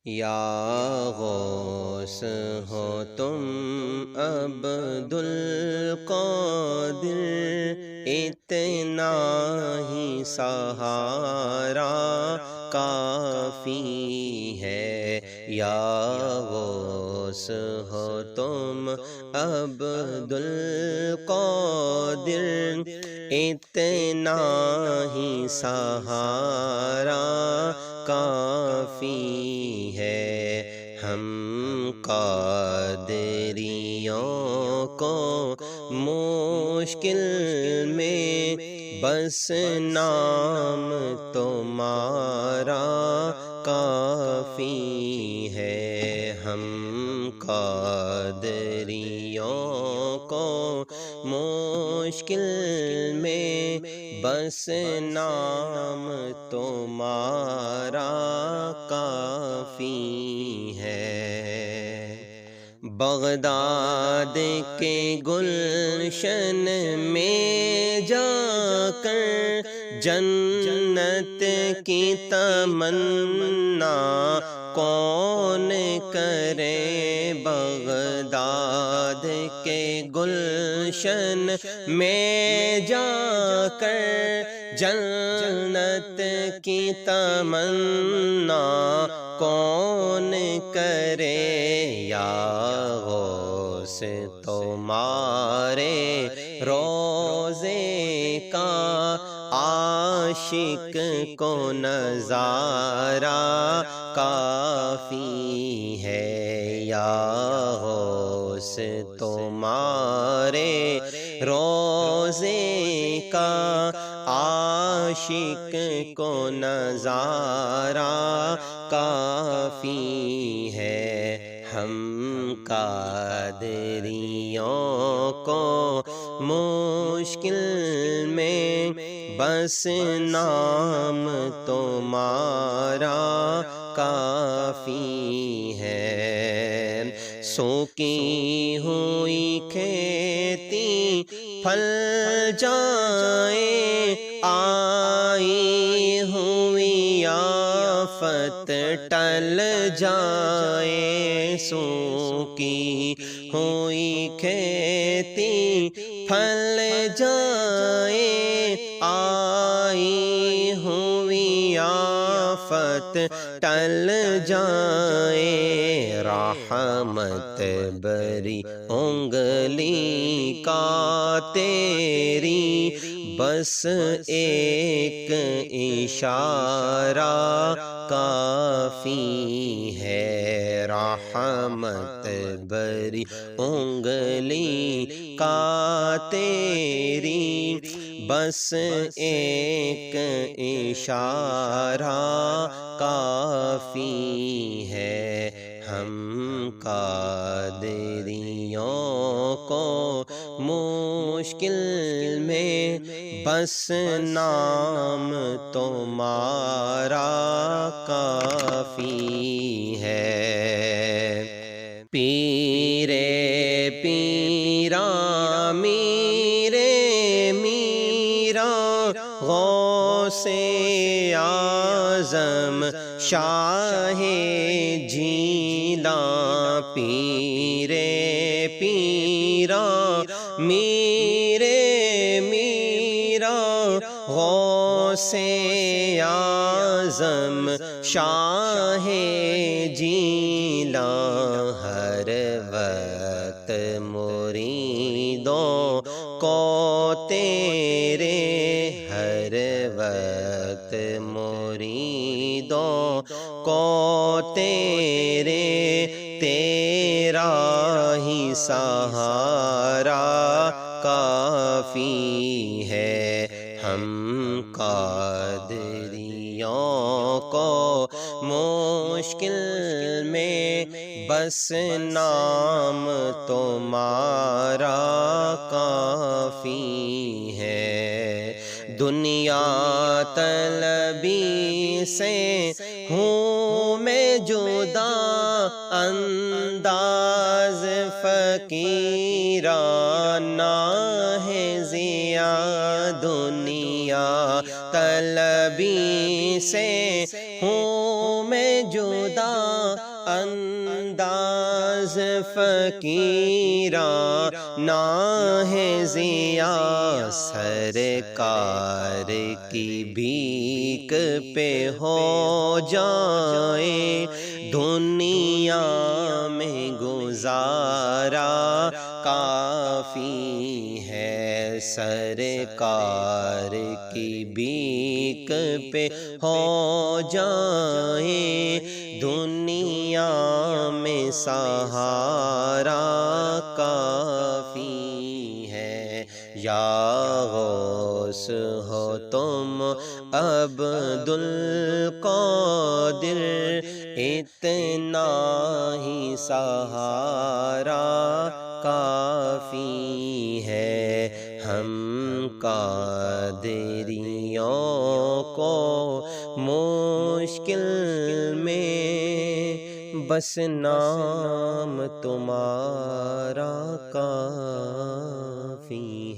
یا غوث ہو تم عبد القادر، اتنا ہی سہارا کافی ہے۔ یا غوث ہو تم عبد القادر، اتنا ہی سہارا کافی ہے۔ ہم قادریوں کو مشکل میں بس نام تمہارا کافی ہے۔ ہم قادریوں کو مشکل میں بس نام تمہارا کافی ہے۔ بغداد کے گلشن میں جا کر جنت کی تمنا کون کرے؟ بغداد کے گلشن میں جا کر جنت کی تمنا کون کرے؟ یا غوث تمہارے روزے کا عاشق کو نظارہ کافی ہے۔ یا غوث تمہارے روزے کا عاشق کو نظارہ کافی ہے۔ ہم قادریوں کو مشکل میں بس نام تمہارا کافی ہے۔ سوکی ہوئی کھیتی پھل جائے، آئی ہوئی آفت ٹل جائے۔ سوکی ہوئی کھیتی پھل جائے، آئی ہوئی آفت ٹل جائے۔ رحمت بری انگلی کا تیری بس ایک اشارہ کافی ہے۔ رحمت بری انگلی کا تیری بس ایک اشارہ کافی ہے۔ ہم قادریوں کو مشکل میں بس نام تمہارا کافی ہے۔ پیرے پیرا میرے میرا غوث اعظم شاہ جیلاں، پیرے پیرا میرے میرا غوث اعظم شاہ جیلاں، ہر وقت مریدوں کو تیرے، ہر وقت مریدوں کو تیرے، تیرا ہی سہارا کافی ہے۔ ہم قادریوں کو مشکل میں بس نام تمہارا کافی ہے۔ دنیا طلبی سے ہوں میں جدا، انداز فقیرانہ ہے ضیا۔ دنیا طلبی سے ہوں میں جدا، انداز فقیرانہ ہے ضیا، سرکار کی بھیک پہ ہو جائے دنیا میں گزارا کافی ہے، سرکار کی بھیک پہ ہو جائے دنیا میں سہارا کافی ہے۔ یا غوث ہو تم عبدالقادر، اتنا ہی سہارا کافی ہے، ہم قادریوں کو مشکل میں بس نام تمہارا کافی